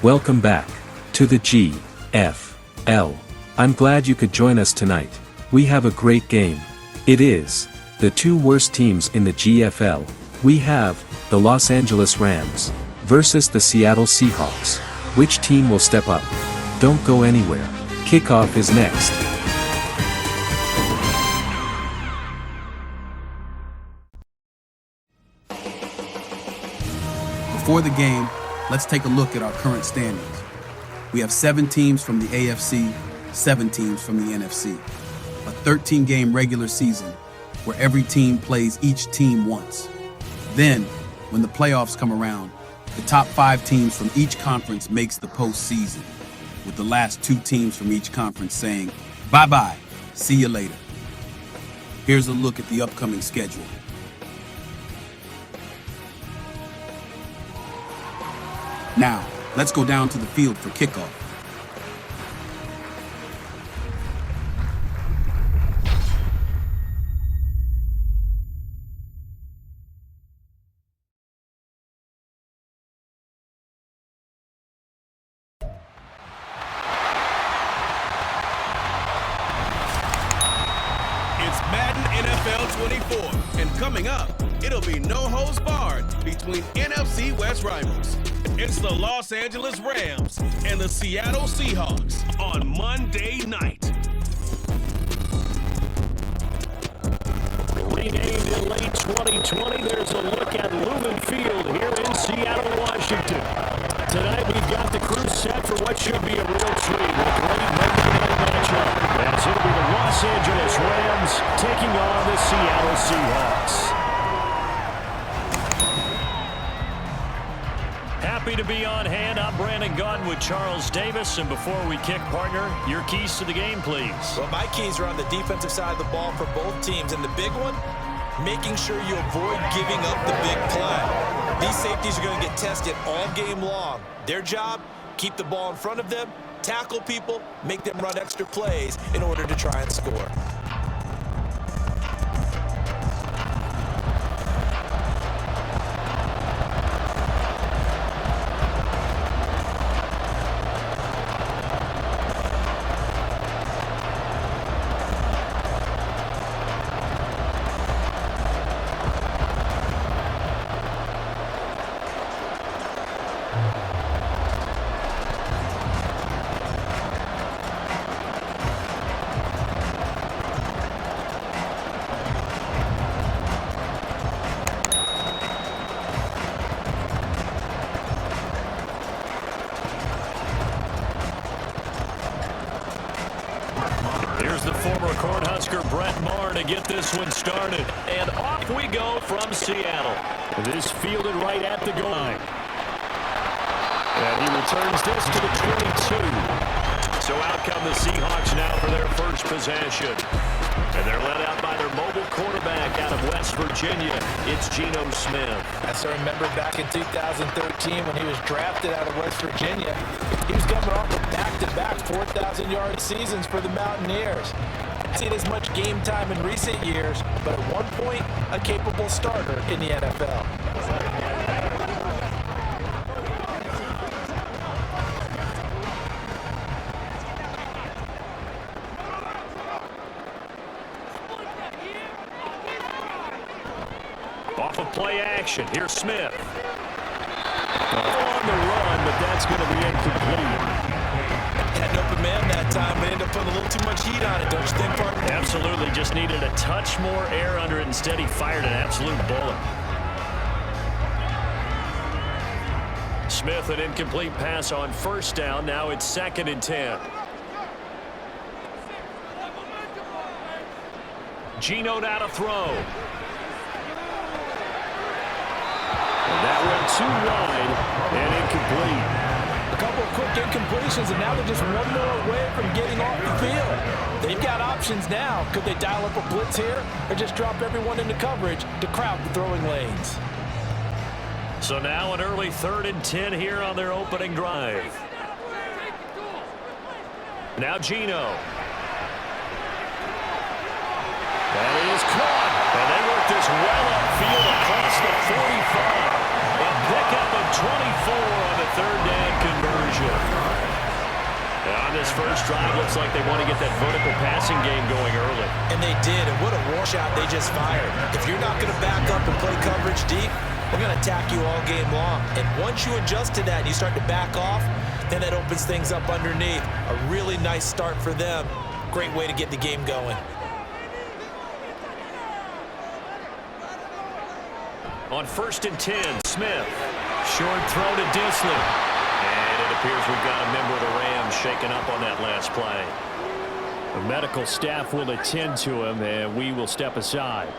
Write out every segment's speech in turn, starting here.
Welcome back to the GFL. I'm glad you could join us tonight. We have a great game. It is the two worst teams in the GFL. We have the Los Angeles Rams versus the Seattle Seahawks. Which team will step up? Don't go anywhere. Kickoff is next. Before the game, let's take a look at our current standings. We have 7 teams from the AFC, 7 teams from the NFC. A 13-game regular season where every team plays each team once. Then, when the playoffs come around, the top 5 teams from each conference makes the postseason, with the last 2 teams from each conference saying, bye-bye, see you later. Here's a look at the upcoming schedule. Now, let's go down to the field for kickoff. It's Madden NFL 24, and coming up, it'll be no holds barred between NFC West rivals. It's the Los Angeles Rams and the Seattle Seahawks on Monday night. Renamed in late 2020, there's a look at Lumen Field here in Seattle, Washington. Tonight we've got the crew set for what should be a real treat with a great Monday night matchup. As it'll be the Los Angeles Rams taking on the Seattle Seahawks. Happy to be on hand. I'm Brandon Gunn with Charles Davis. And before we kick, partner, your keys to the game, please. Well, my keys are on the defensive side of the ball for both teams. And the big one, making sure you avoid giving up the big play. These safeties are going to get tested all game long. Their job, keep the ball in front of them, tackle people, make them run extra plays in order to try and score. Here's the former Cornhusker Brett Maher to get this one started. And off we go from Seattle. This fielded right at the goal line. And he returns this to the 22. So out come the Seahawks now for their first possession. And they're led out by their mobile quarterback out of West Virginia. It's Geno Smith. As I remember back in 2013 when he was drafted out of West Virginia, he was coming off of back-to-back 4,000-yard seasons for the Mountaineers. I've seen as much game time in recent years, but at one point, a capable starter in the NFL. Off of play action, here's Smith. On the run, but that's going to be incomplete. Had an open man that time, but ended up putting a little too much heat on it, don't you think, partner? Absolutely, just needed a touch more air under it. Instead, he fired an absolute bullet. Smith, an incomplete pass on first down. Now it's 2nd and 10. Geno now to throw. That went too wide and incomplete. A couple of quick incompletions, and now they're just one more away from getting off the field. They've got options now. Could they dial up a blitz here or just drop everyone into coverage to crowd the throwing lanes? So now an early 3rd and 10 here on their opening drive. Now Geno. That is caught. And they work this well upfield across the 45. And pick up a 24 on the 3rd down conversion. On this first drive, looks like they want to get that vertical passing game going early. And they did, and what a washout they just fired. If you're not going to back up and play coverage deep, we're going to attack you all game long. And once you adjust to that and you start to back off, then that opens things up underneath. A really nice start for them. Great way to get the game going. On 1st and 10, Smith. Short throw to Disley. And it appears we've got a member of the Rams shaken up on that last play. The medical staff will attend to him, and we will step aside.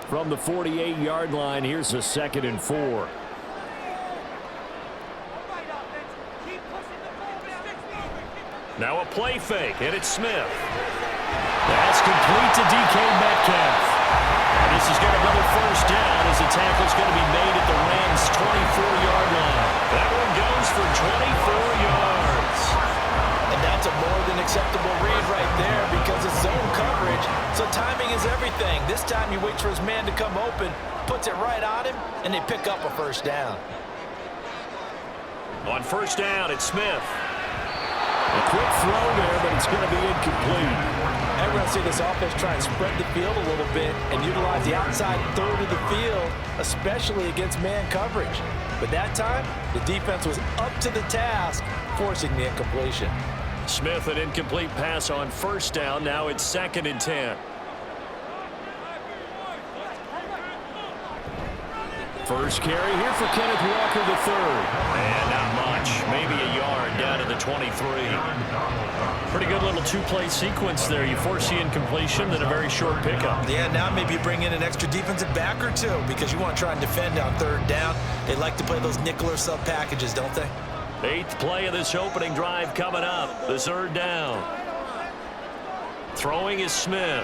From the 48-yard line, here's a 2nd and 4. Now a play fake, and it's Smith. That's complete to DK Metcalf. And this is going to another first down as the tackle's going to be made at the Rams' 24-yard line. That one goes for 24 yards. And that's a more than acceptable read right there because it's zone coverage, so timing is everything. This time he waits for his man to come open, puts it right on him, and they pick up a first down. On first down, it's Smith. A quick throw there, but it's going to be incomplete. Everyone see this offense try and spread the field a little bit and utilize the outside third of the field, especially against man coverage. But that time, the defense was up to the task, forcing the incompletion. Smith, an incomplete pass on first down. Now it's 2nd and 10. First carry here for Kenneth Walker III. And not much. Maybe a yard down to the 23. Pretty good little two-play sequence there. You force the incompletion, then a very short pickup. Yeah, now maybe you bring in an extra defensive back or two because you want to try and defend on 3rd down. They like to play those nickel or sub packages, don't they? 8th play of this opening drive coming up. The 3rd down. Throwing is Smith.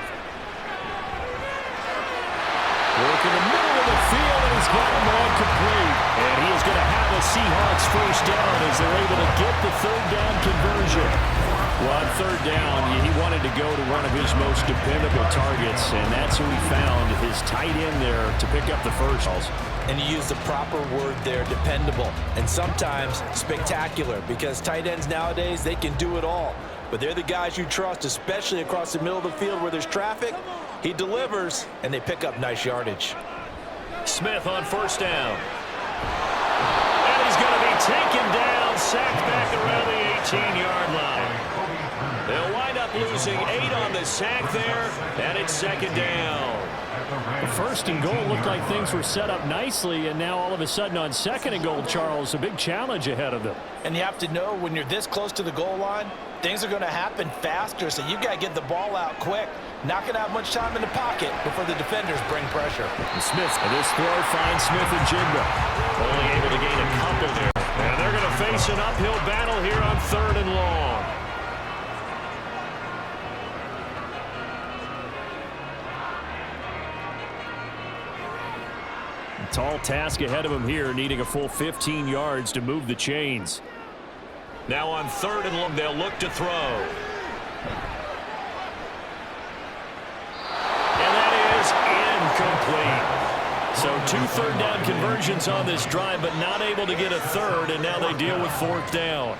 Work in the middle of the field, and he's got him all complete. And he is going to have a Seahawks first down as they're able to get the 3rd down conversion. Well, on 3rd down, he wanted to go to one of his most dependable targets, and that's who he found, his tight end there, to pick up the first. And you use the proper word there, dependable, and sometimes spectacular, because tight ends nowadays, they can do it all. But they're the guys you trust, especially across the middle of the field where there's traffic. He delivers, and they pick up nice yardage. Smith on first down. And he's going to be taken down, sacked back around the 18-yard line. They'll wind up losing 8 on the sack there, and it's 2nd down. The 1st and goal looked like things were set up nicely, and now all of a sudden on 2nd and goal, Charles, a big challenge ahead of them. And you have to know when you're this close to the goal line, things are going to happen faster, so you got to get the ball out quick. Not going to have much time in the pocket before the defenders bring pressure. Smith, and this throw finds Smith and Jigba. Only able to gain a couple there. And they're going to face an uphill battle here on 3rd and long. Tall task ahead of him here, needing a full 15 yards to move the chains. Now on 3rd and long, they'll look to throw. And that is incomplete. So 2 3rd down conversions on this drive, but not able to get a 3rd, and now they deal with 4th down.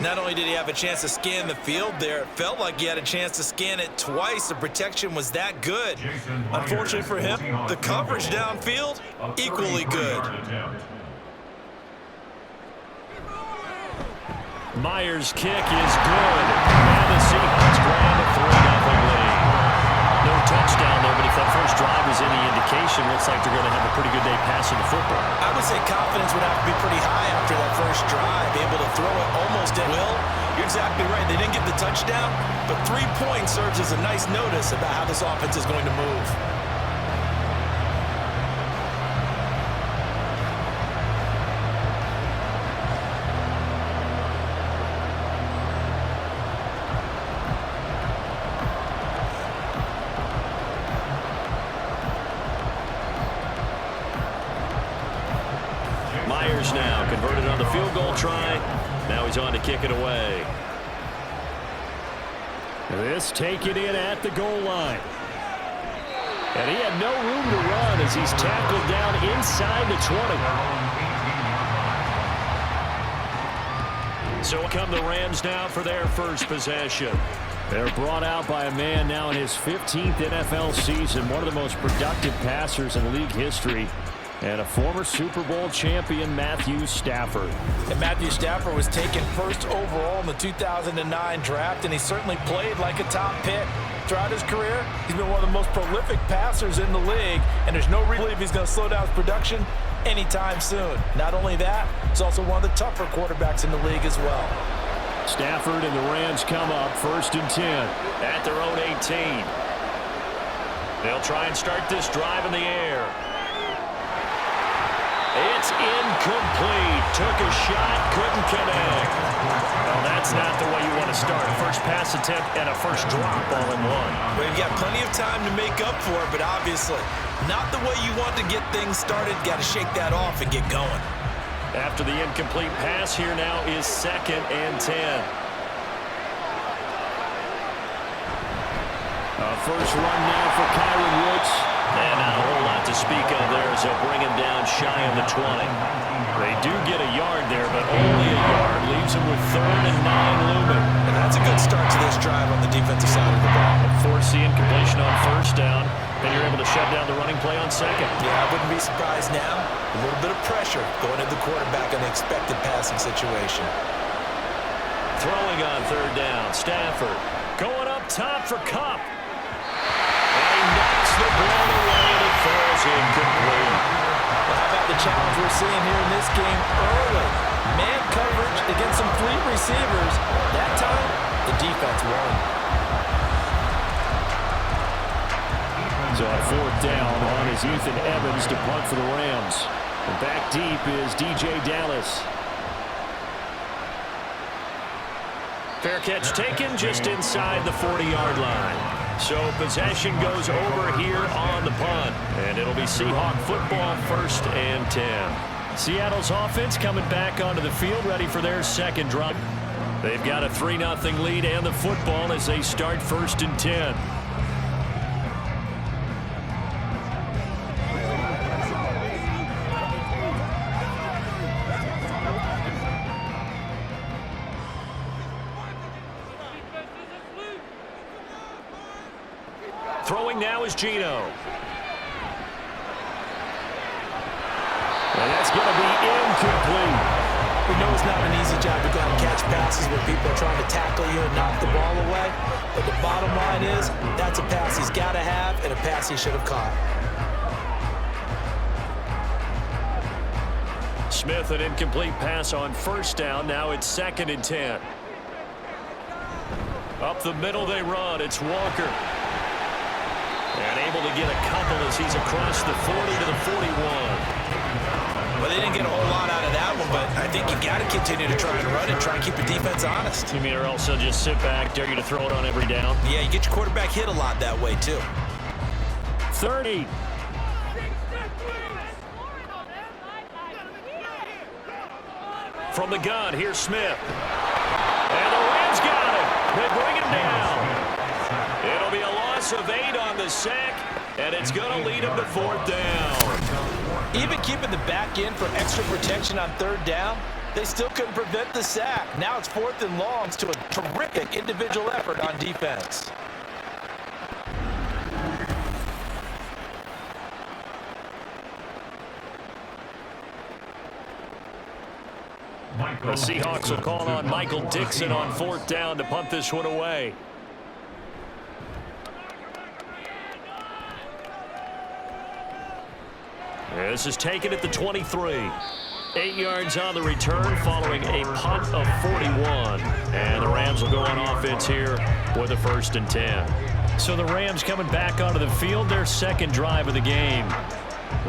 Not only did he have a chance to scan the field there, it felt like he had a chance to scan it twice. The protection was that good. Unfortunately for him, the coverage downfield, equally good. Myers' kick is good. And the Seahawks grab a 3-0 lead. No touchdown there, but if that first drive is any indication, looks like they're going to have a pretty good day passing the football. I would say confidence would have to be pretty high after that first drive, able to throw it almost at will. You're exactly right. They didn't get the touchdown, but 3 points serves as a nice notice about how this offense is going to move. Myers now converted on the field goal try. Now he's on to kick it away. This taken in at the goal line. And he had no room to run as he's tackled down inside the 20. So come the Rams now for their first possession. They're brought out by a man now in his 15th NFL season, one of the most productive passers in league history, and a former Super Bowl champion, Matthew Stafford. And Matthew Stafford was taken first overall in the 2009 draft, and he certainly played like a top pick. Throughout his career, he's been one of the most prolific passers in the league, and there's no reason to believe he's going to slow down his production anytime soon. Not only that, he's also one of the tougher quarterbacks in the league as well. Stafford and the Rams come up 1st and 10. At their own 18. They'll try and start this drive in the air. It's incomplete. Took a shot, couldn't connect. Well, that's not the way you want to start. First pass attempt and a first drop all in one. Well, you've got plenty of time to make up for it, but obviously not the way you want to get things started. Got to shake that off and get going. After the incomplete pass, here now is 2nd and 10. First run now for Kyron Woods. And not a whole lot to speak of there as they'll bring him down shy of the 20. They do get a yard there, but only a yard. Leaves him with 3rd and 9 looming. And that's a good start to this drive on the defensive side of the ball. Force the incompletion on 1st down. Then you're able to shut down the running play on 2nd. Yeah, I wouldn't be surprised now. A little bit of pressure going into the quarterback in the expected passing situation. Throwing on 3rd down. Stafford going up top for Kupp. And he knocks the ball away and it falls incomplete. Well, how about the challenge we're seeing here in this game early? Man coverage against some fleet receivers. That time, the defense won. So on 4th down on is Ethan Evans to punt for the Rams. And back deep is DJ Dallas. Fair catch taken just inside the 40-yard line. So possession goes over here on the punt. And it'll be Seahawk football 1st and 10. Seattle's offense coming back onto the field, ready for their second drive. They've got a 3-0 lead and the football as they start 1st and 10. Throwing now is Geno. And that's going to be incomplete. We know it's not an easy job to go out and catch passes when people are trying to tackle you and knock the ball away. But the bottom line is, that's a pass he's got to have and a pass he should have caught. Smith, an incomplete pass on 1st down. Now it's 2nd and 10. Up the middle they run. It's Walker. And able to get a couple as he's across the 40 to the 41. Well, they didn't get a whole lot out of that one, but I think you got to continue to try and run and try and keep the defense honest. You mean, or else they'll just sit back, dare you to throw it on every down? Yeah, you get your quarterback hit a lot that way, too. 30. From the gun, here's Smith. And the Rams got him. They bring him down. It'll be a loss of 8 on the sack, and it's going to lead him to 4th down. Even keeping the back end for extra protection on 3rd down, they still couldn't prevent the sack. Now it's 4th and longs to a terrific individual effort on defense. The Seahawks will call on Michael Dixon on 4th down to punt this one away. This is taken at the 23. 8 yards on the return following a punt of 41. And the Rams will go on offense here with a 1st and 10. So the Rams coming back onto the field, their second drive of the game.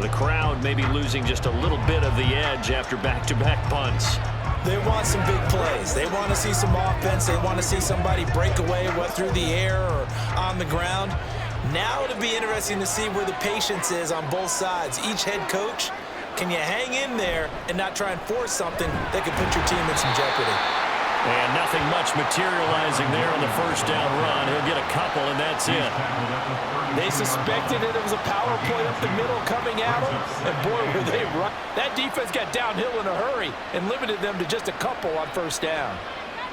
The crowd maybe losing just a little bit of the edge after back-to-back punts. They want some big plays. They want to see some offense. They want to see somebody break away, whether through the air or on the ground. Now it'll be interesting to see where the patience is on both sides. Each head coach Can you hang in there and not try and force something that could put your team in some jeopardy? And nothing much materializing there on the first down run. He'll get a couple, and that's it. They suspected it was a power play up the middle coming at them, and boy, were they right. That defense got downhill in a hurry and limited them to just a couple on first down.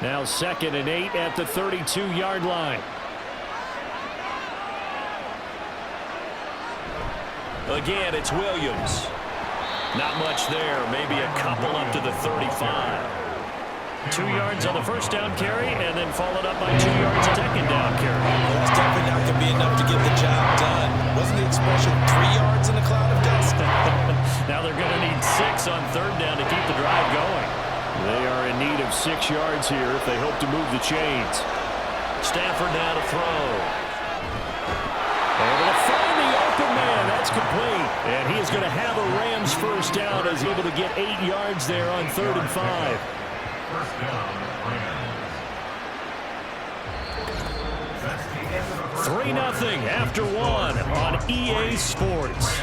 Now 2nd and 8 at the 32-yard line. Again, it's Williams. Not much there. Maybe a couple up to the 35. 2 yards on the first down carry, and then followed up by 2 yards on second down carry. Well, that's definitely not going to be enough to get the job done. Wasn't the expression 3 yards in a cloud of dust? Now they're going to need 6 on third down to keep the drive going. They are in need of 6 yards here if they hope to move the chains. Stafford now to throw. Able to find the open man. That's complete. And he is going to have a Rams first down as able to get 8 yards there on 3rd and 5. 3-0 after 1 on EA Sports.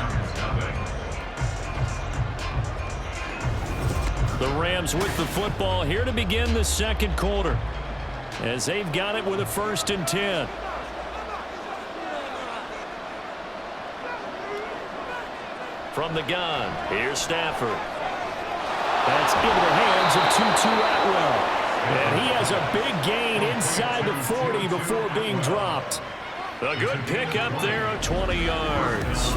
The Rams with the football here to begin the second quarter as they've got it with a 1st and 10. From the gun, here's Stafford. That's into the hands of Tutu Atwell. And he has a big gain inside the 40 before being dropped. A good pickup there of 20 yards.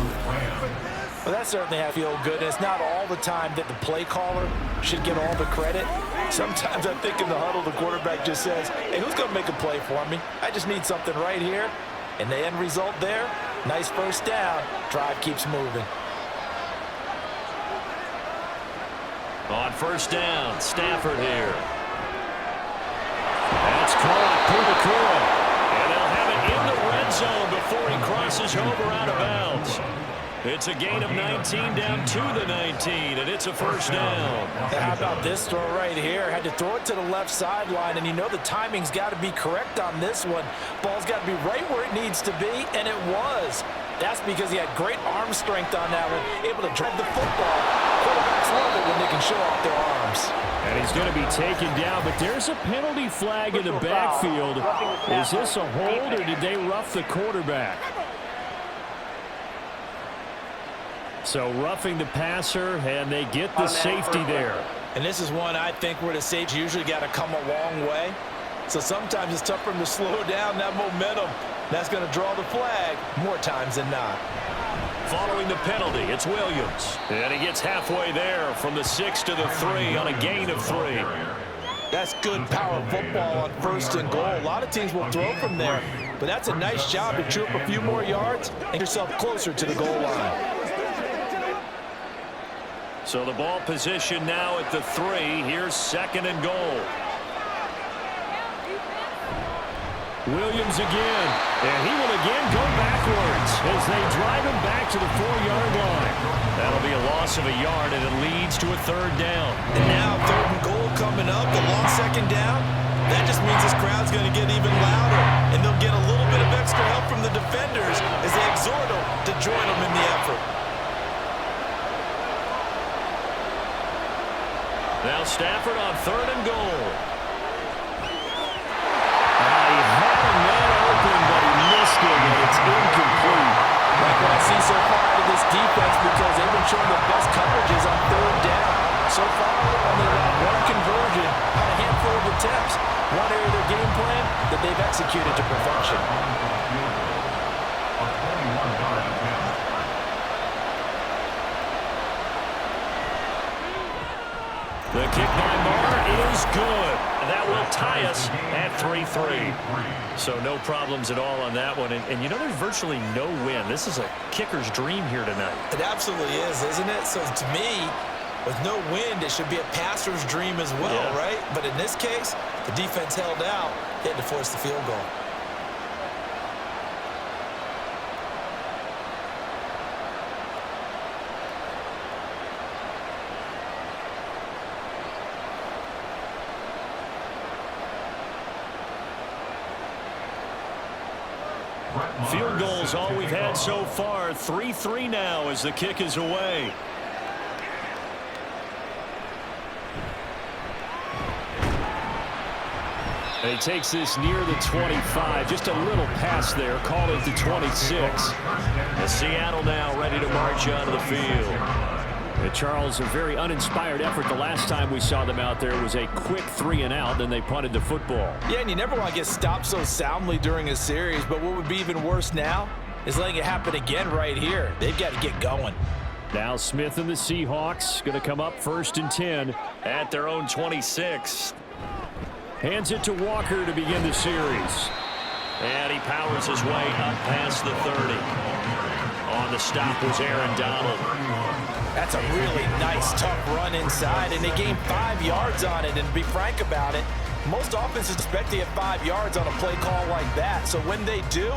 Well, that certainly has to feel good. It's not all the time that the play caller should get all the credit. Sometimes I think in the huddle, the quarterback just says, hey, who's going to make a play for me? I just need something right here. And the end result there, nice first down. Drive keeps moving. On first down, Stafford here. That's caught, Pudakura. And they'll have it in the red zone before he crosses over out of bounds. It's a gain of 19 down to the 19, and it's a first down. How about this throw right here? Had to throw it to the left sideline, and you know the timing's got to be correct on this one. Ball's got to be right where it needs to be, and it was. That's because he had great arm strength on that one, able to drive the football. Quarterbacks love it when they can show off their arms. And he's going to be taken down, but there's a penalty flag in the backfield. Is this a hold, or did they rough the quarterback? So roughing the passer, and they get the safety there. And this is one I think where the safety usually got to come a long way. So sometimes it's tough for him to slow down that momentum. That's going to draw the flag more times than not. Following the penalty, it's Williams. And he gets halfway there from the 6 to the 3 on a gain of 3. That's good power football on 1st and goal. A lot of teams will throw from there. But that's a nice job to chew up a few more yards and get yourself closer to the goal line. So the ball position now at the 3. Here's 2nd and goal. Williams again. And he will again go backwards as they drive him back to the 4-yard line. That'll be a loss of a yard, and it leads to a 3rd down. And now 3rd and goal coming up, the long 2nd down. That just means this crowd's going to get even louder, and they'll get a little bit of extra help from the defenders as they exhort them to join them in the effort. Now Stafford on 3rd and goal. He had a man open, but he missed it, and it's incomplete. Like what I see so far out of this defense, because they've been showing the best coverages on 3rd down. So far, only one conversion on a handful of attempts. One area of their game plan that they've executed to perfection. The kick by Marr is good. That will tie us at 3-3. So no problems at all on that one. And you know, there's virtually no win. This is a kicker's dream here tonight. It absolutely is, isn't it? So to me, with no wind, it should be a passer's dream as well, right? But in this case, the defense held out. They had to force the field goal. Field goals all we've had so far. 3-3 now as the kick is away. And he takes this near the 25. Just a little pass there. Call it the 26. And Seattle now ready to march onto the field. And Charles, a very uninspired effort. The last time we saw them out there was a quick 3-and-out. Then they punted the football. Yeah, and you never want to get stopped so soundly during a series. But what would be even worse now is letting it happen again right here. They've got to get going. Now Smith and the Seahawks going to come up 1st and 10 at their own 26. Hands it to Walker to begin the series. And he powers his way up past the 30. On the stop was Aaron Donald. That's a really nice, tough run inside, and they gained 5 yards on it. And to be frank about it, most offenses expect to get 5 yards on a play call like that. So when they do,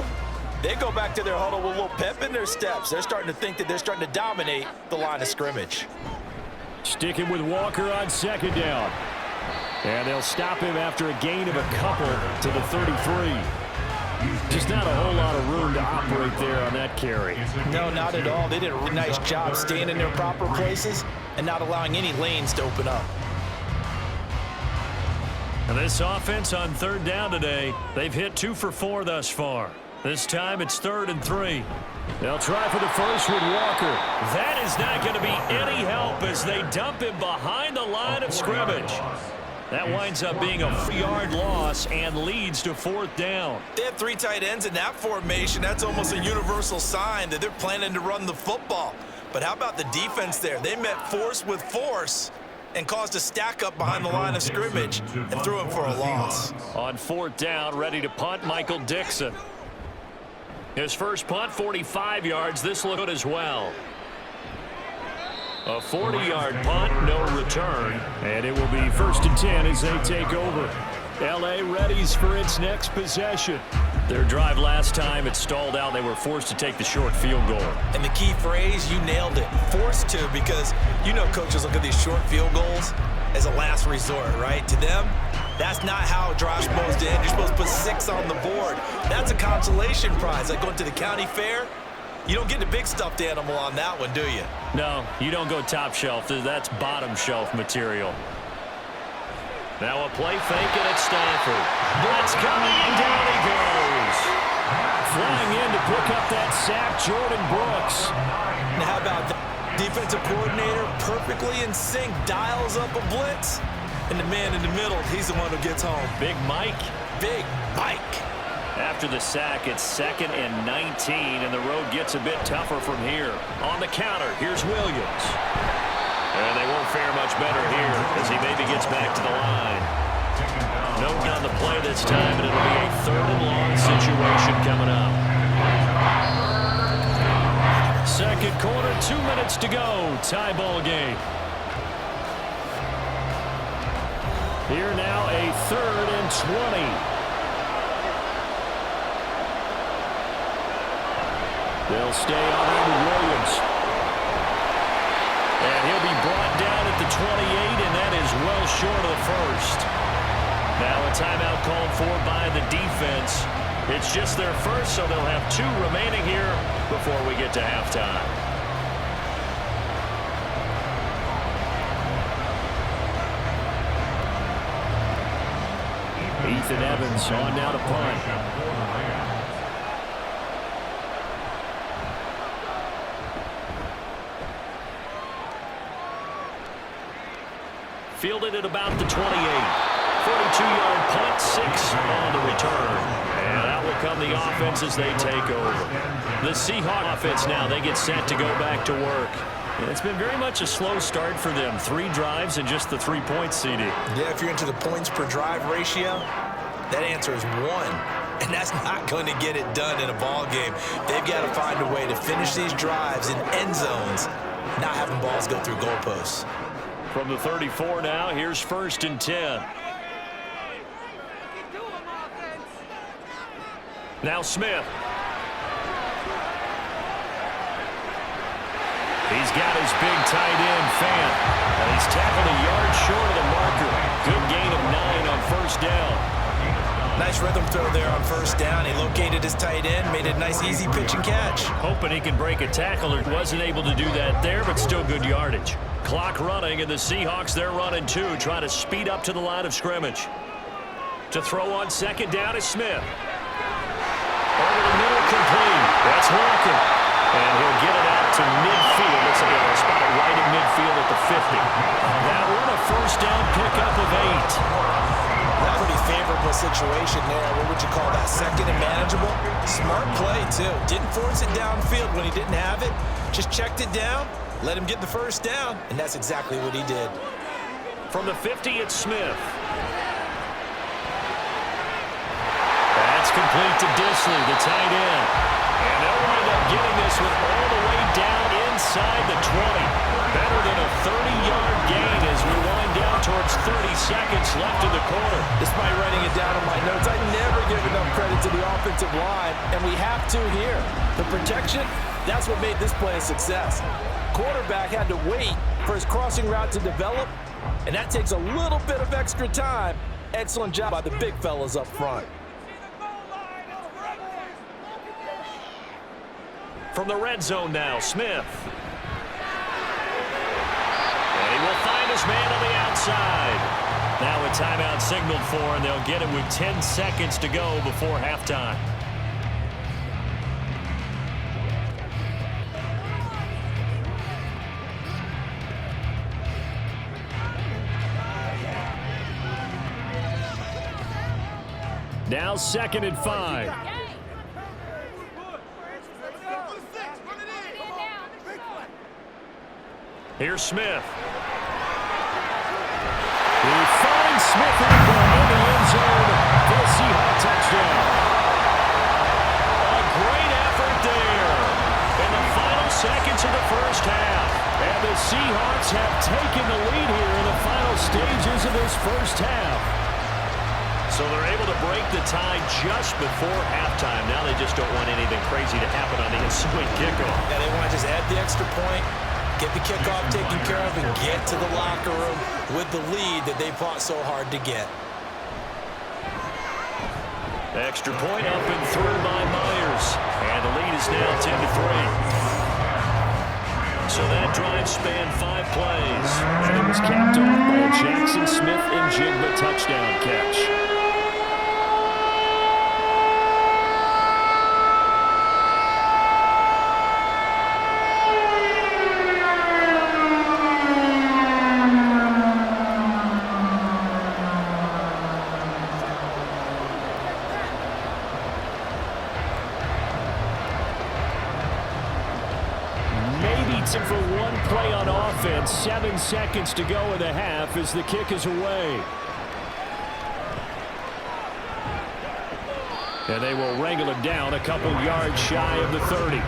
they go back to their huddle with a little pep in their steps. They're starting to think that they're starting to dominate the line of scrimmage. Sticking with Walker on 2nd down. And they'll stop him after a gain of a couple to the 33. Just not a whole lot of room to operate there on that carry. No, not at all. They did a really nice job staying in their proper places and not allowing any lanes to open up. And this offense on 3rd down today, they've hit 2 for 4 thus far. This time it's 3rd and 3. They'll try for the first with Walker. That is not going to be any help as they dump him behind the line of scrimmage. That winds up being a 3-yard loss and leads to 4th down. They have 3 tight ends in that formation. That's almost a universal sign that they're planning to run the football. But how about the defense there? They met force with force and caused a stack up behind the line of scrimmage and threw him for a loss. On 4th down, ready to punt, Michael Dixon. His first punt, 45 yards. This looked good as well. A 40-yard punt, no return. And it will be 1st and 10 as they take over. L.A. readies for its next possession. Their drive last time, it stalled out. They were forced to take the short field goal. And the key phrase, you nailed it. Forced to, because you know coaches look at these short field goals as a last resort, right? To them, that's not how a drive's supposed to end. You're supposed to put 6 on the board. That's a consolation prize. Like going to the county fair, you don't get the big stuffed animal on that one, do you? No, you don't go top shelf. That's bottom shelf material. Now a play fake, and it's Stafford. Blitz coming, and down he goes. Flying in to pick up that sack, Jordan Brooks. Now how about the defensive coordinator perfectly in sync, dials up a blitz, and the man in the middle, he's the one who gets home. Big Mike. Big Mike. After the sack, it's 2nd and 19, and the road gets a bit tougher from here. On the counter, here's Williams. And they won't fare much better here as he maybe gets back to the line. No on the play this time, and it'll be a 3rd and long situation coming up. 2nd quarter, 2 minutes to go. Tie ball game. Here now a 3rd and 20. They'll stay on him with Williams. And he'll be brought down at the 28, and that is well short of the 1st. Now a timeout called for by the defense. It's just their first, so they'll have 2 remaining here before we get to halftime. Ethan Evans on now to punt. Fielded at about the 28. 42-yard punt, 6 on the return. And out will come the offense as they take over. The Seahawks offense now, they get set to go back to work. And it's been very much a slow start for them. 3 drives and just the 3 points, CD. Yeah, if you're into the points per drive ratio, that answer is 1. And that's not going to get it done in a ball game. They've got to find a way to finish these drives in end zones, not having balls go through goalposts. From the 34 now, here's 1st and 10. Now Smith. He's got his big tight end, Fant. And he's tackled a yard short of the marker. Good gain of 9 on 1st down. Nice rhythm throw there on 1st down. He located his tight end, made a nice easy pitch and catch. Hoping he can break a tackle. Wasn't able to do that there, but still good yardage. Clock running, and the Seahawks, they're running 2, trying to speed up to the line of scrimmage. To throw on second down is Smith. Over the middle, complete. That's Walker. And he'll get it out to midfield. Looks like he'll spot it right in midfield at the 50. That one a first down pickup of 8. That's a pretty favorable situation there. What would you call that? Second and manageable? Smart play, too. Didn't force it downfield when he didn't have it. Just checked it down, let him get the first down, and that's exactly what he did. From the 50, it's Smith. That's complete to Disley, the tight end. And they'll wind up getting this one all the way down inside the 20. Better than a 30-yard gain as we wind down towards 30 seconds left in the quarter. Despite writing it down on my notes, I never give enough credit to the offensive line, and we have to here. The protection, that's what made this play a success. Quarterback had to wait for his crossing route to develop, and that takes a little bit of extra time. Excellent job by the big fellas up front. From the red zone now, Smith. And he will find his man on the outside. Now a timeout signaled for, and they'll get it with 10 seconds to go before halftime. Now 2nd and 5. Here's Smith. He finds Smith in the end zone for a Seahawks touchdown. A great effort there in the final seconds of the first half. And the Seahawks have taken the lead here in the final stages of this first half. So they're able to break the tie just before halftime. Now they just don't want anything crazy to happen on the ensuing kickoff. Yeah, they want to just add the extra point, get the kickoff taken care of, and get to the locker room with the lead that they fought so hard to get. Extra point up and through by Myers. And the lead is now 10-3. So that drive spanned 5 plays. And it was capped off by a Jackson Smith and Jigba touchdown catch. For one play on offense, 7 seconds to go in the half as the kick is away. And they will wrangle him down a couple yards shy of the 30.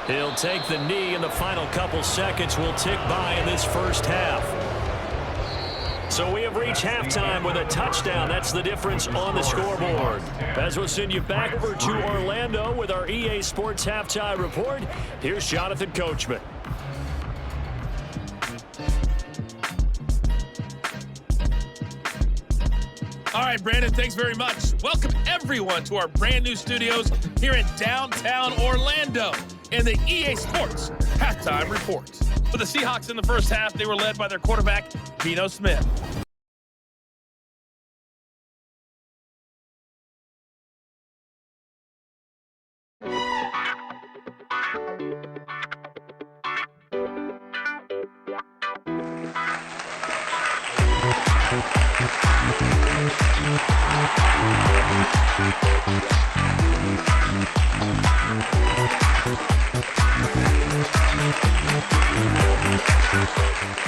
He'll take the knee, and the final couple seconds will tick by in this first half. So we have reached halftime with a touchdown. That's the difference on the scoreboard. As we'll send you back over to Orlando with our EA Sports Halftime Report, here's Jonathan Coachman. All right, Brandon, thanks very much. Welcome, everyone, to our brand new studios here in downtown Orlando in the EA Sports Halftime Report. For the Seahawks in the first half, they were led by their quarterback, Geno Smith.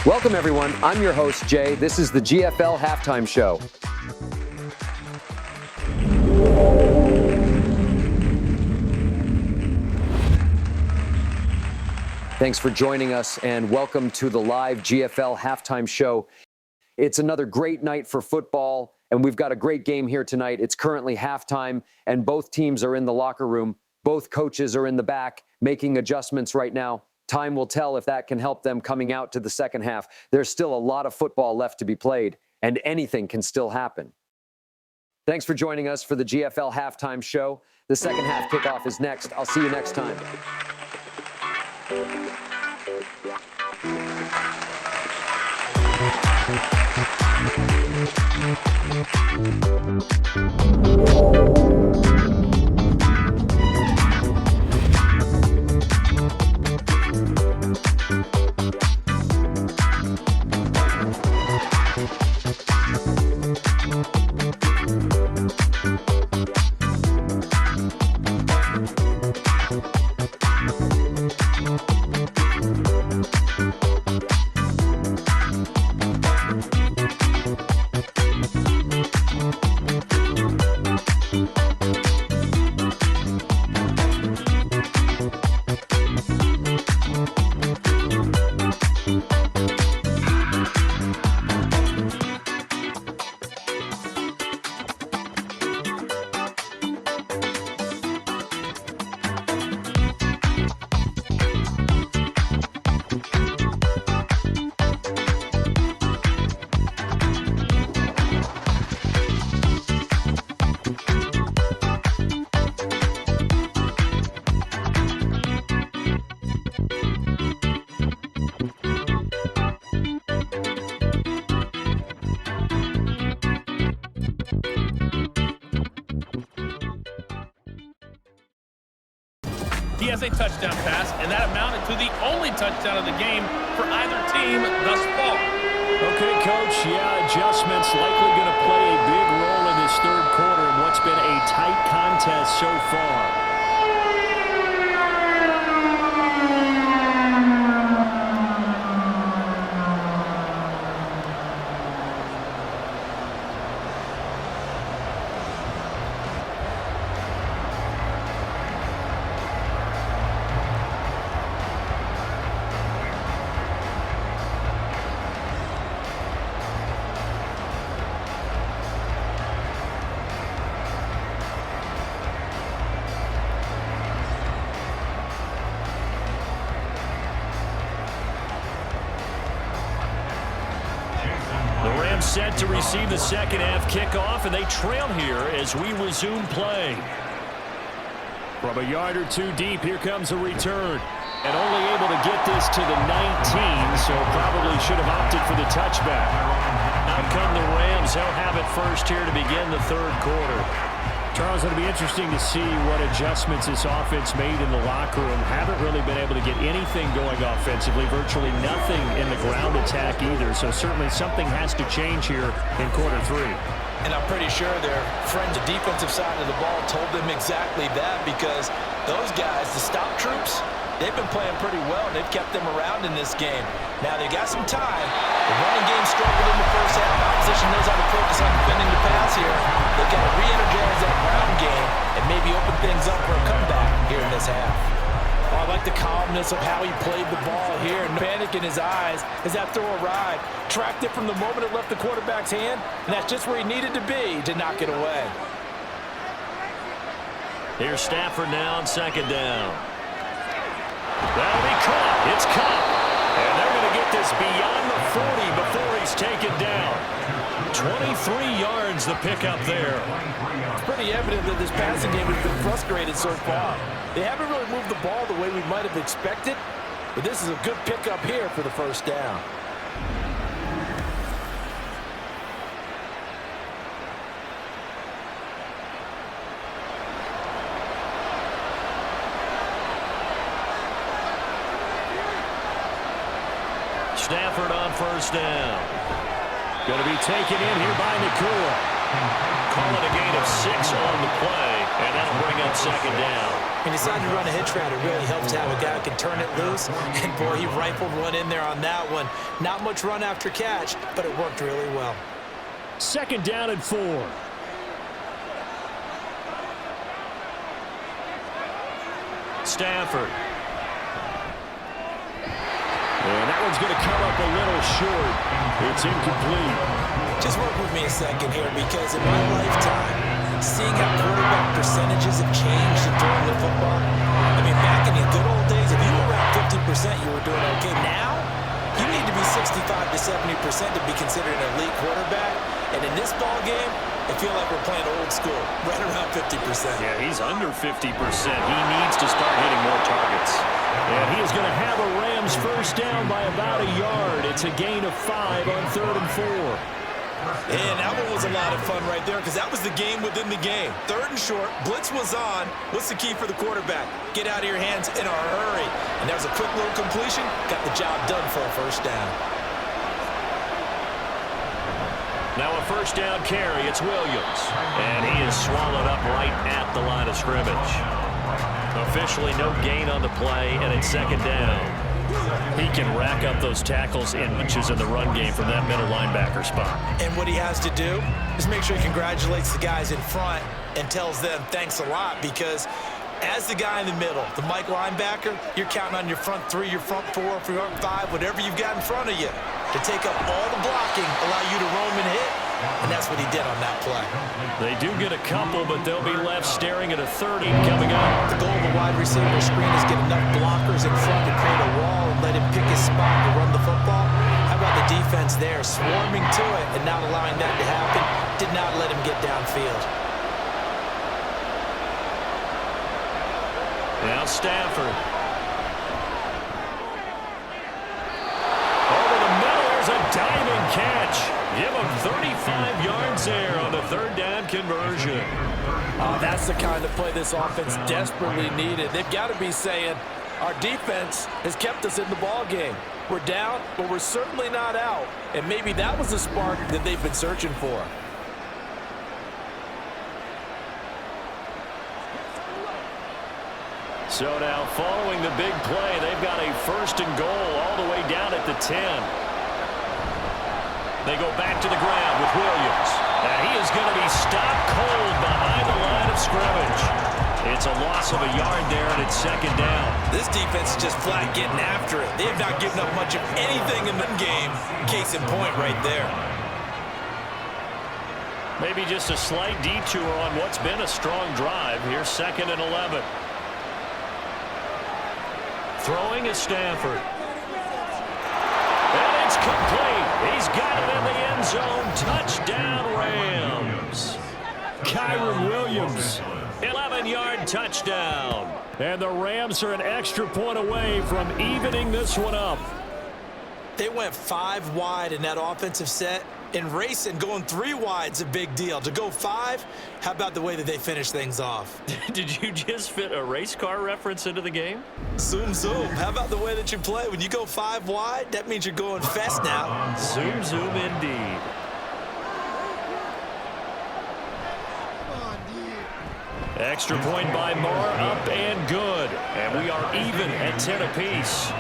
Welcome, everyone. I'm your host, Jay. This is the GFL Halftime Show. Thanks for joining us, and welcome to the live GFL Halftime Show. It's another great night for football, and we've got a great game here tonight. It's currently halftime, and both teams are in the locker room. Both coaches are in the back making adjustments right now. Time will tell if that can help them coming out to the second half. There's still a lot of football left to be played, and anything can still happen. Thanks for joining us for the GFL Halftime Show. The second half kickoff is next. I'll see you next time. He has a touchdown pass, and that amounted to the only touchdown of the game for either team thus far. Okay, Coach, yeah, adjustments likely going to play a big role in this third quarter in what's been a tight contest so far. Set to receive the second half kickoff, and they trail here as we resume play. From a yard or two deep, here comes a return. And only able to get this to the 19, so probably should have opted for the touchback. Out come the Rams. They'll have it first here to begin the third quarter. Charles, it'll be interesting to see what adjustments this offense made in the locker room. Haven't really been able to get anything going offensively, virtually nothing in the ground attack either. So certainly something has to change here in quarter three. And I'm pretty sure their friends, the defensive side of the ball, told them exactly that, because those guys, the stop troops, they've been playing pretty well, and they've kept them around in this game. Now, they got some time. The running game struggled in the first half. Opposition knows how to focus on defending the pass here. They've got to re-energize that ground game and maybe open things up for a comeback here in this half. Oh, I like the calmness of how he played the ball here. No panic in his eyes as that throw arrived. Tracked it from the moment it left the quarterback's hand, and that's just where he needed to be to knock it away. Here's Stafford now on second down. That'll be caught. It's caught. And they're going to get this beyond the 40 before he's taken down. 23 yards the pickup there. It's pretty evident that this passing game has been frustrated so far. They haven't really moved the ball the way we might have expected, but this is a good pickup here for the first down. Stafford on first down. Going to be taken in here by Nakua. Call it a gain of 6 on the play, and that'll bring up second down. When you decide to run a hitch route, it really helps to have a guy who can turn it loose. And, boy, he rifled one in there on that one. Not much run after catch, but it worked really well. Second down and 4. Stafford. And that one's going to come up a little short. It's incomplete. Just work with me a second here, because in my lifetime, seeing how quarterback percentages have changed in throwing the football, I mean, back in the good old days, if you were around 50%, you 65 to 70% to be considered an elite quarterback. And in this ball game, I feel like we're playing old school, right around 50%. Yeah, he's under 50%. He needs to start hitting more targets. And he is going to have a Rams first down by about a yard. It's a gain of 5 on 3rd and 4. And that one was a lot of fun right there because that was the game within the game. 3rd and short, blitz was on. What's the key for the quarterback? Get out of your hands in a hurry. And that was a quick little completion. Got the job done for a first down. Now a first down carry. It's Williams. And he is swallowed up right at the line of scrimmage. Officially no gain on the play, and it's 2nd down. He can rack up those tackles in inches in the run game from that middle linebacker spot. And what he has to do is make sure he congratulates the guys in front and tells them thanks a lot, because as the guy in the middle, the Mike linebacker, you're counting on your front 3, your front 4, front 5, whatever you've got in front of you to take up all the blocking, allow you to roam and hit, and that's what he did on that play. They do get a couple, but they'll be left staring at a 30 coming up. The goal of a wide receiver screen is get enough blockers in front to create a wall and let him pick his spot to run the football. How about the defense there, swarming to it and not allowing that to happen? Did not let him get downfield. Now Stafford. Over the middle, there's a diving catch. Give him 35 yards there on the 3rd down conversion. That's the kind of play this offense desperately needed. They've got to be saying, our defense has kept us in the ball game. We're down, but we're certainly not out. And maybe that was the spark that they've been searching for. So now following the big play, they've got a 1st and goal all the way down at the 10. They go back to the ground with Williams. And he is going to be stopped cold behind the line of scrimmage. It's a loss of a yard there, and it's 2nd down. This defense is just flat getting after it. They have not given up much of anything in the game. Case in point right there. Maybe just a slight detour on what's been a strong drive. Here's 2nd and 11. Throwing is Stafford. And it's complete. He's got it in the end zone. Touchdown, Rams. Kyron Williams, 11-yard touchdown. And the Rams are an extra point away from evening this one up. They went 5 wide in that offensive set. In racing, going 3 wide is a big deal. To go 5, how about the way that they finish things off? Did you just fit a race car reference into the game? Zoom, zoom. How about the way that you play? When you go 5 wide, that means you're going fast now. Zoom, zoom indeed. Extra point by Moore, up and good. And we are even at 10 apiece.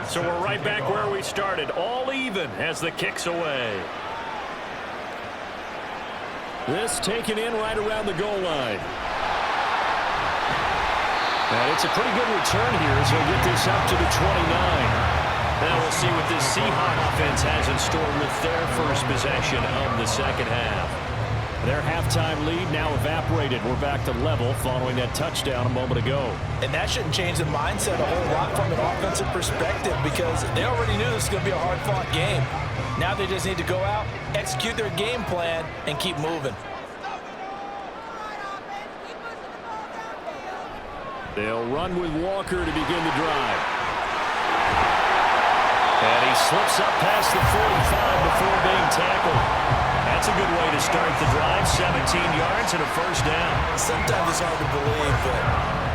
So we're right back where we started, all even as the kick's away. This taken in right around the goal line. And it's a pretty good return here as he'll get this up to the 29. Now we'll see what this Seahawks offense has in store with their first possession of the 2nd half. Their halftime lead now evaporated. We're back to level following that touchdown a moment ago. And that shouldn't change the mindset a whole lot from an offensive perspective, because they already knew this was going to be a hard-fought game. Now they just need to go out, execute their game plan, and keep moving. They'll run with Walker to begin the drive. And he slips up past the 45 before being tackled. That's a good way to start the drive. 17 yards and a first down. Sometimes it's hard to believe, but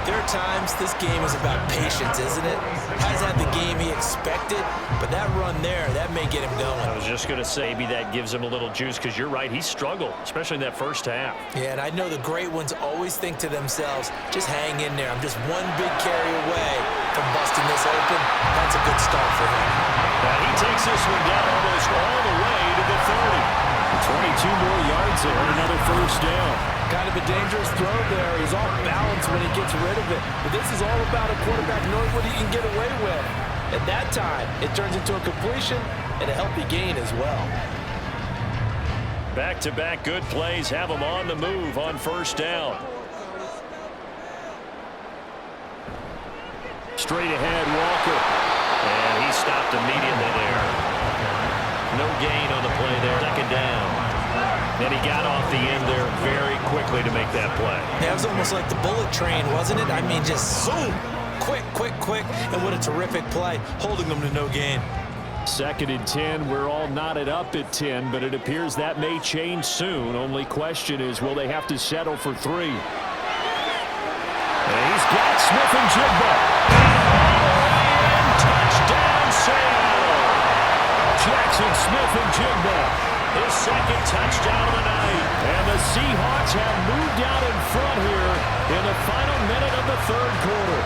There are times this game is about patience, isn't it? Hasn't had the game he expected, but that run there, that may get him going. I was just going to say, maybe that gives him a little juice, because you're right, he struggled, especially in that first half. Yeah, and I know the great ones always think to themselves, just hang in there. I'm just one big carry away from busting this open. That's a good start for him. He takes this one down almost all the way to the 30. 22 more yards there and another first down. Kind of a dangerous throw there. He's off balance when he gets rid of it. But this is all about a quarterback knowing what he can get away with. At that time, it turns into a completion and a healthy gain as well. Back-to-back good plays have him on the move on first down. Straight ahead, Walker. And he stopped immediately there. No gain on the play there. Second down. And he got off the end there very quickly to make that play. Yeah, it was almost like the bullet train, wasn't it? I mean, just zoom. Quick, quick, quick. And what a terrific play, holding them to no gain. 2nd and 10. We're all knotted up at 10, but it appears that may change soon. Only question is, will they have to settle for 3? And he's got Smith and Jigba. And touchdown, Seattle. Jackson Smith and Jigba. His second touchdown of the night. And the Seahawks have moved out in front here in the final minute of the third quarter.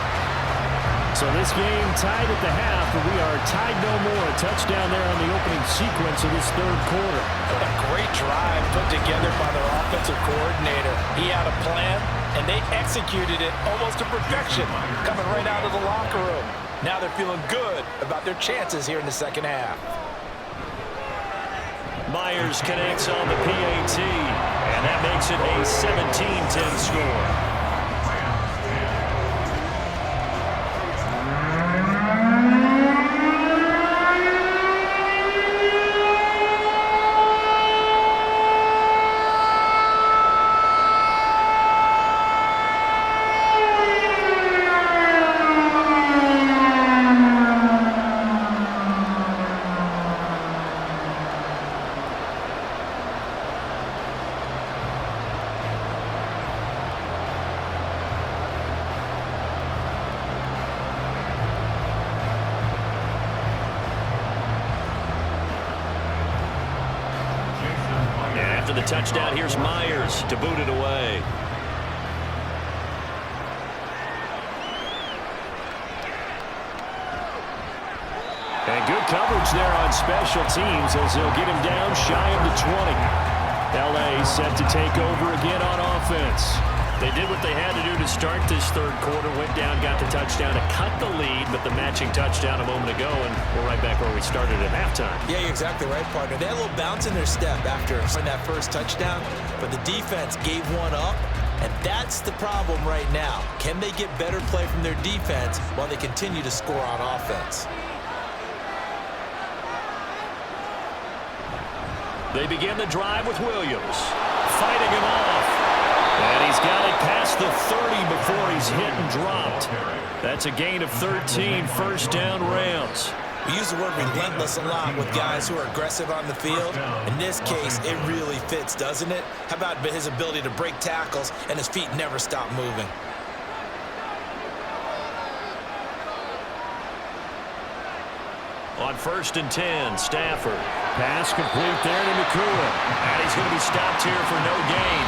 So this game tied at the half, but we are tied no more. A touchdown there on the opening sequence of this third quarter. A great drive put together by their offensive coordinator. He had a plan, and they executed it almost to perfection, coming right out of the locker room. Now they're feeling good about their chances here in the second half. Myers connects on the PAT, and that makes it a 17-10 score. After the touchdown, here's Myers to boot it away. And good coverage there on special teams as they'll get him down shy of the 20. LA set to take over again on offense. They did what they had to do to start this third quarter, went down, got the touchdown to cut the lead, but the matching touchdown a moment ago, and we're right back where we started at halftime. Yeah, you're exactly right, partner. They had a little bounce in their step after that first touchdown, but the defense gave one up, and that's the problem right now. Can they get better play from their defense while they continue to score on offense? They begin the drive with Williams, fighting him off. And he's got it past the 30 before he's hit and dropped. That's a gain of 13, first down Rams. We use the word relentless a lot with guys who are aggressive on the field. In this case, it really fits, doesn't it? How about his ability to break tackles and his feet never stop moving? On 1st and 10, Stafford. Pass complete there to Nakua. And he's going to be stopped here for no gain.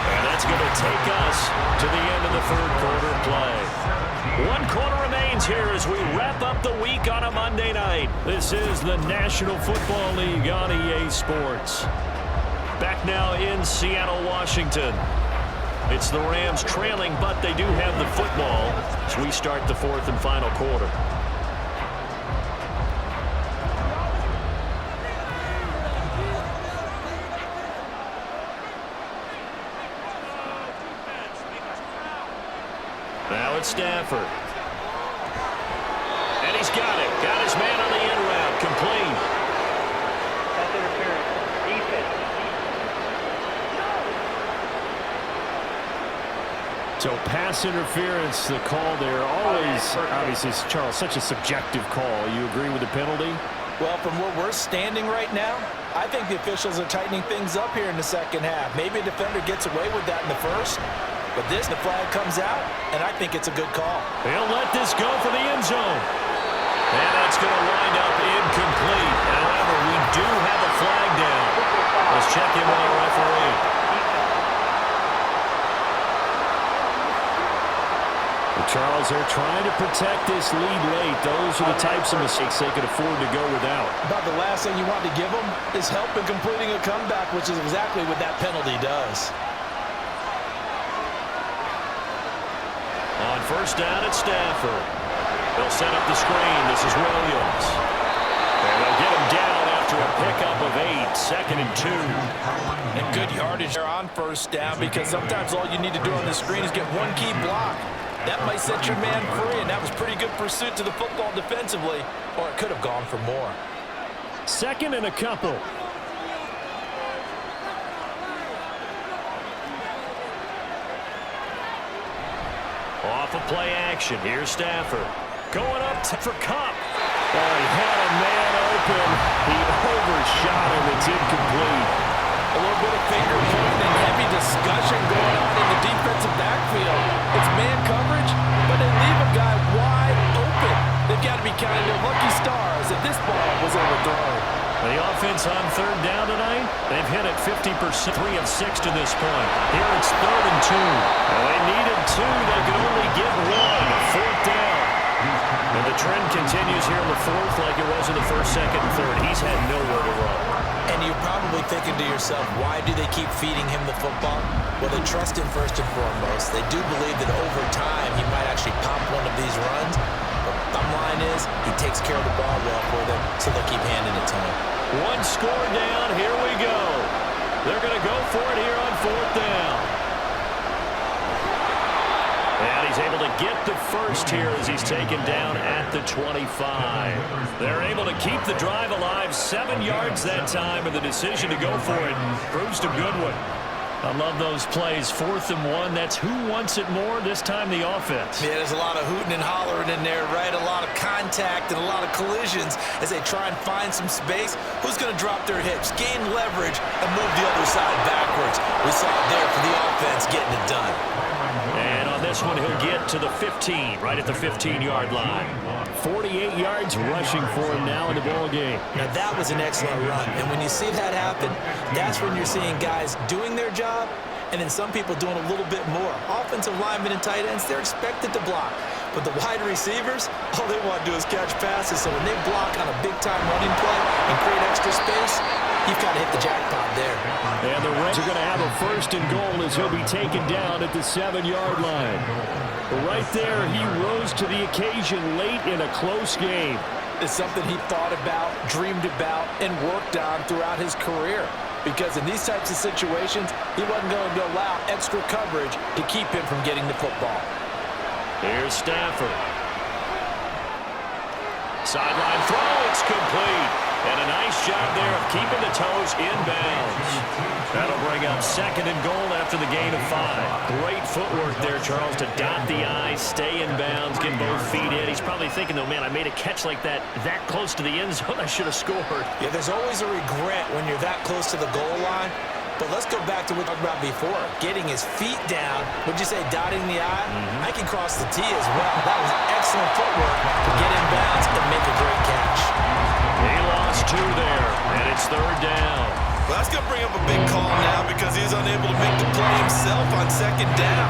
And that's going to take us to the end of the third quarter play. 1 quarter remains here as we wrap up the week on a Monday night. This is the National Football League on EA Sports. Back now in Seattle, Washington. It's the Rams trailing, but they do have the football as we start the fourth and final quarter. Now it's Stafford. And he's got it. Got his man on the end route. Complete. Pass interference. Defense. So pass interference, the call there. Always, obviously, Charles, such a subjective call. You agree with the penalty? Well, from where we're standing right now, I think the officials are tightening things up here in the second half. Maybe a defender gets away with that in the first. But the flag comes out, and I think it's a good call. He'll let this go for the end zone. And that's going to wind up incomplete. However, we do have a flag down. Let's check in with our referee. Charles, they're trying to protect this lead late. Those are the types of mistakes they could afford to go without. About the last thing you want to give them is help in completing a comeback, which is exactly what that penalty does. On first down, it's Stafford. They'll set up the screen. This is Williams. And they'll get him down after a pickup of 8, 2nd and 2. And good yardage there on first down, because sometimes all you need to do on the screen is get one key block. That might set your man free, and that was pretty good pursuit to the football defensively, or it could have gone for more. 2nd and a couple. Off of play action. Here's Stafford. Going up for Cup. Oh, he had a man open. He overshot him. It's incomplete. A little bit of finger pointing and heavy discussion going on in the defensive backfield. It's man coverage, but they leave a guy wide open. They've got to be counting their lucky stars that this ball was overthrown. The offense on third down tonight, they've hit it 50%, 3 of 6 to this point. Here it's 3rd and 2. Well, they needed 2. They could only get 1. 4th down. And the trend continues here in the 4th like it was in the 1st, 2nd, and 3rd. He's had nowhere to run. And you're probably thinking to yourself, why do they keep feeding him the football? Well, they trust him first and foremost. They do believe that over time he might actually pop one of these runs. But the bottom line is he takes care of the ball well for them, so they'll keep handing it to him. 1 score down. Here we go. They're going to go for it here on 4th down. And he's able to get the first here as he's taken down at the 25. They're able to keep the drive alive. 7 yards that time, and the decision to go for it proves a good one. I love those plays. 4th and 1. That's who wants it more. This time the offense. Yeah, there's a lot of hooting and hollering in there, right? A lot of contact and a lot of collisions as they try and find some space. Who's going to drop their hips, gain leverage, and move the other side backwards? We saw it there for the offense getting it done. And on this one, he'll get to the 15, right at the 15-yard line. 48 yards rushing for him now in the ball game. Now, that was an excellent run. And when you see that happen, that's when you're seeing guys doing their job and then some people doing a little bit more. Offensive linemen and tight ends, they're expected to block. But the wide receivers, all they want to do is catch passes. So when they block on a big-time running play and create extra space, you've got to hit the jackpot there. And the Reds are going to have a 1st and goal as he'll be taken down at the 7-yard line. Right there, he rose to the occasion late in a close game. It's something he thought about, dreamed about, and worked on throughout his career. Because in these types of situations, he wasn't going to allow extra coverage to keep him from getting the football. Here's Stafford. Sideline throw, it's complete. And a nice job there of keeping the toes inbounds. That'll bring up 2nd and goal after the gain of 5. Great footwork there, Charles, to dot the I, stay in bounds, get both feet in. He's probably thinking, though, man, I made a catch like that close to the end zone. I should have scored. Yeah, there's always a regret when you're that close to the goal line. But let's go back to what we talked about before. Getting his feet down, would you say dotting the I? I can cross the T as well. That was excellent footwork to get in bounds and make a great catch. He lost 2 there, and it's 3rd down. Well, that's going to bring up a big call now because he's unable to make the play himself on 2nd down.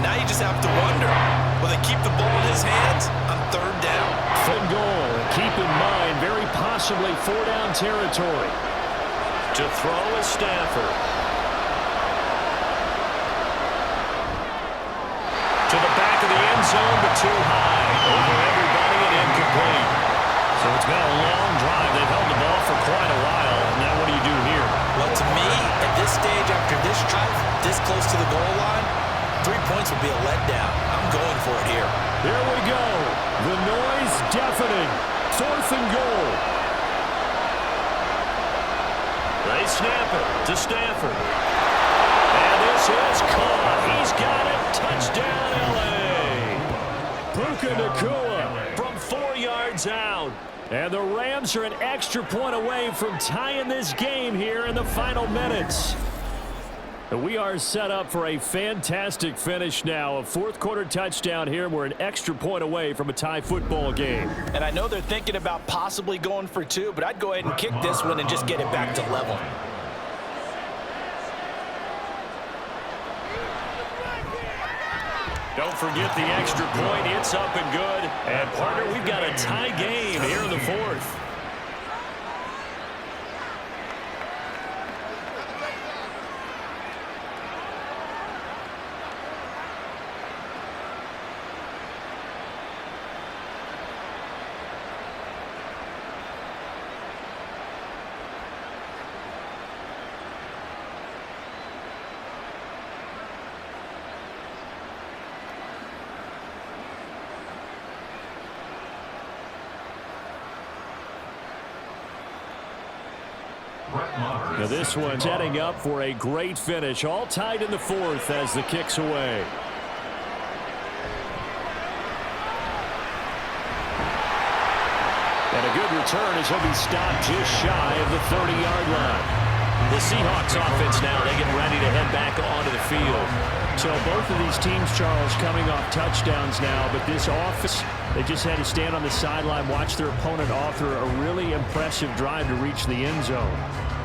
Now you just have to wonder, will they keep the ball in his hands on 3rd down? Full goal. Keep in mind, very possibly 4-down territory. To throw is Stafford. To the back of the end zone, but too high. Over everybody and incomplete. So it's been a long drive. They've held the ball for quite a while. Now what do you do here? Well, to me, at this stage, after this drive, this close to the goal line, 3 points would be a letdown. I'm going for it here. There we go. The noise deafening. 4th and goal. They snap it to Stafford. And this is caught. He's got it. Touchdown, L.A. Puka Nacua from 4 yards out. And the Rams are an extra point away from tying this game here in the final minutes. We are set up for a fantastic finish now. A fourth quarter touchdown here. We're an extra point away from a tie football game. And I know they're thinking about possibly going for 2, but I'd go ahead and kick this one and just get it back to level. Don't forget the extra point. It's up and good. And, partner, we've got a tie game here in the fourth. Now this one setting up for a great finish. All tied in the fourth as the kick's away. And a good return as he'll be stopped just shy of the 30-yard line. The Seahawks offense now, they get ready to head back onto the field. So both of these teams, Charles, coming off touchdowns now, but this offense, they just had to stand on the sideline, watch their opponent author a really impressive drive to reach the end zone.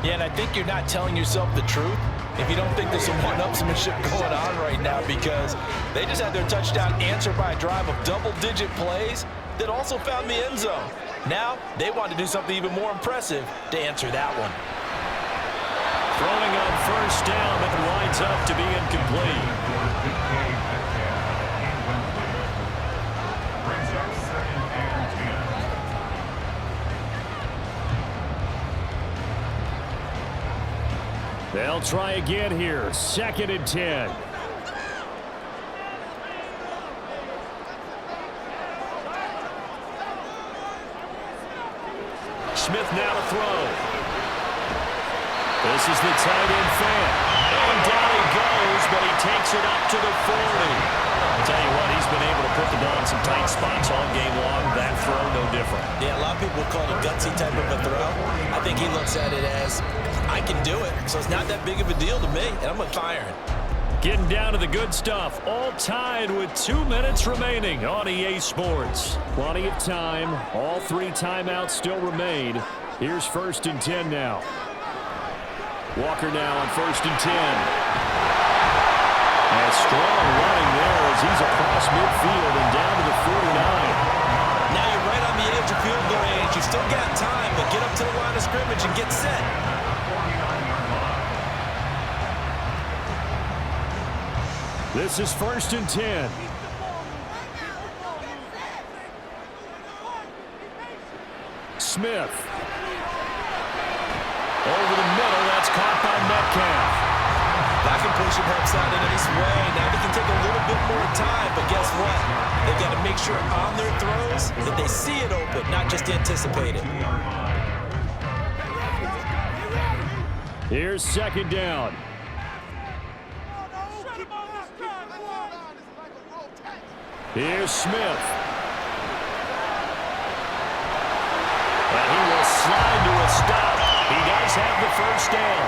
Yeah, and I think you're not telling yourself the truth if you don't think there's some one-upsmanship going on right now, because they just had their touchdown answered by a drive of double-digit plays that also found the end zone. Now they want to do something even more impressive to answer that one. Throwing on first down, but winds up to be incomplete. They'll try again here. 2nd and 10. Smith now to throw. This is the tight end fan. And down he goes, but he takes it up to the 40. I'll tell you what, he's been able to put the ball in some tight spots all game long. That throw, no different. Yeah, a lot of people call it a gutsy type of a throw. I think he looks at it as, I can do it, so it's not that big of a deal to me, and I'm going to fire it. Getting down to the good stuff. All tied with 2 minutes remaining on EA Sports. Plenty of time. All 3 timeouts still remain. Here's 1st and 10 now. Walker now on 1st and 10. And strong running there as he's across midfield and down to the 49. Now you're right on the edge of field goal range. You've still got time, but get up to the line of scrimmage and get set. This is 1st and 10. Smith. Over the middle, that's caught by Metcalf. That completion helps out in a nice way. Now they can take a little bit more time, but guess what? They've got to make sure on their throws that they see it open, not just anticipate it. Here's 2nd down. Here's Smith. And he will slide to a stop. He does have the 1st down.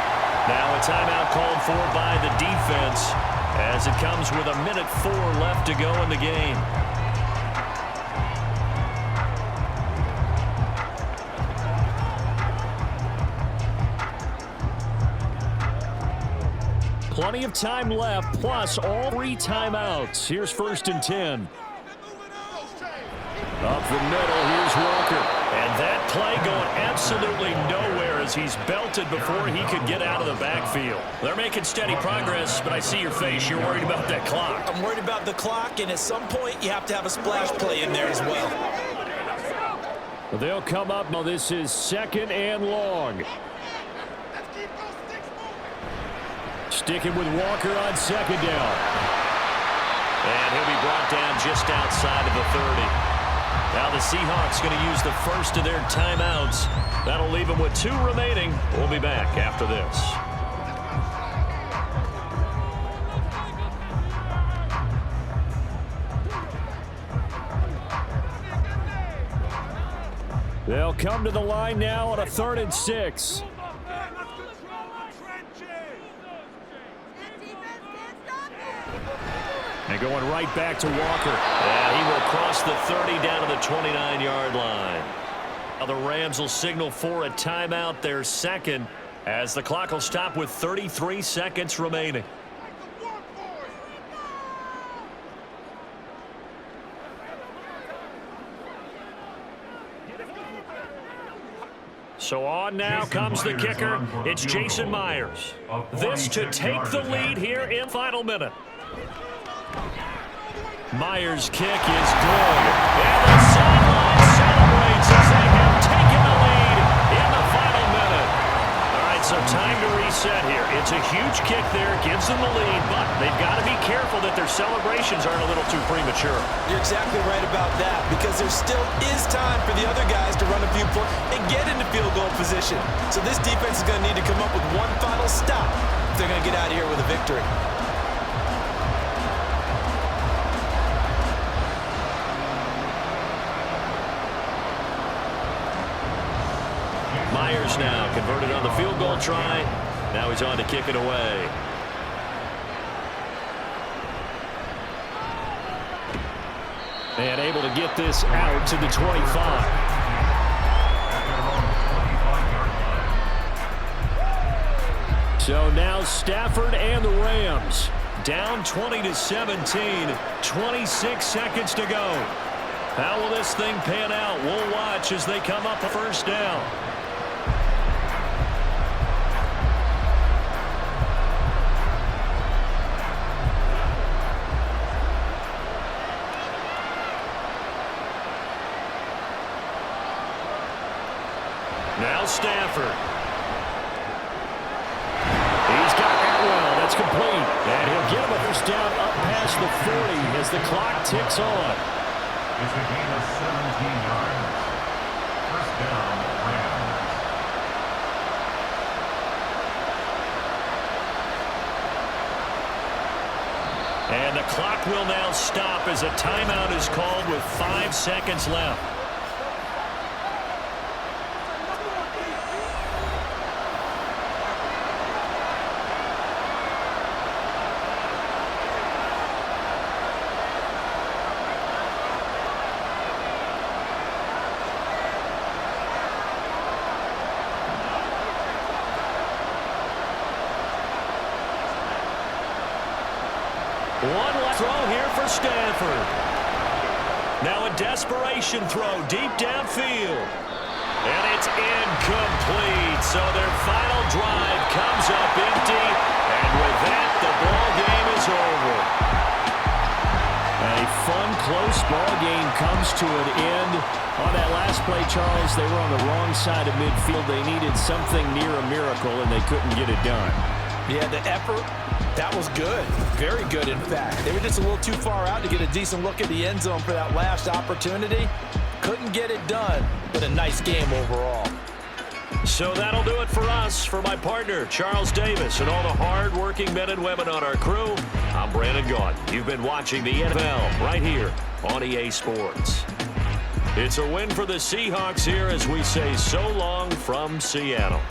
Now a timeout called for by the defense as it comes with 1:04 left to go in the game. Plenty of time left, plus all 3 timeouts. Here's 1st and 10. Up the middle, here's Walker. And that play going absolutely nowhere as he's belted before he could get out of the backfield. They're making steady progress, but I see your face. You're worried about that clock. I'm worried about the clock, and at some point, you have to have a splash play in there as well. They'll come up. Now this is 2nd and long. Sticking with Walker on 2nd down. And he'll be brought down just outside of the 30. Now the Seahawks going to use the first of their timeouts. That'll leave them with 2 remaining. We'll be back after this. They'll come to the line now on a 3rd and 6. And going right back to Walker. And he will cross the 30 down to the 29-yard line. Now the Rams will signal for a timeout, their second, as the clock will stop with 33 seconds remaining. So on now comes the kicker. It's Jason Myers. This to take the lead here in final minute. Myers' kick is good. And the sideline celebrates as they have taken the lead in the final minute. All right, so time to reset here. It's a huge kick there, gives them the lead, but they've got to be careful that their celebrations aren't a little too premature. You're exactly right about that, because there still is time for the other guys to run a few plays and get into field goal position. So this defense is going to need to come up with one final stop if they're going to get out of here with a victory. Myers now converted on the field goal try. Now he's on to kick it away. And able to get this out to the 25. So now Stafford and the Rams down 20-17. 26 seconds to go. How will this thing pan out? We'll watch as they come up a first down. Now Stafford. He's got Atwell. That's complete. And he'll get him a first down up past the 40 as the clock ticks on. It's a gain of 17 yards. First down, Rams. And the clock will now stop as a timeout is called with 5 seconds left. One last throw here for Stafford. Now a desperation throw deep downfield. And it's incomplete. So their final drive comes up empty. And with that, the ball game is over. A fun, close ball game comes to an end. On that last play, Charles, they were on the wrong side of midfield. They needed something near a miracle, and they couldn't get it done. Yeah, the effort, that was good. Very good, in fact. They were just a little too far out to get a decent look at the end zone for that last opportunity. Couldn't get it done, but a nice game overall. So that'll do it for us. For my partner, Charles Davis, and all the hard-working men and women on our crew, I'm Brandon Gaudin. You've been watching the NFL right here on EA Sports. It's a win for the Seahawks here as we say so long from Seattle.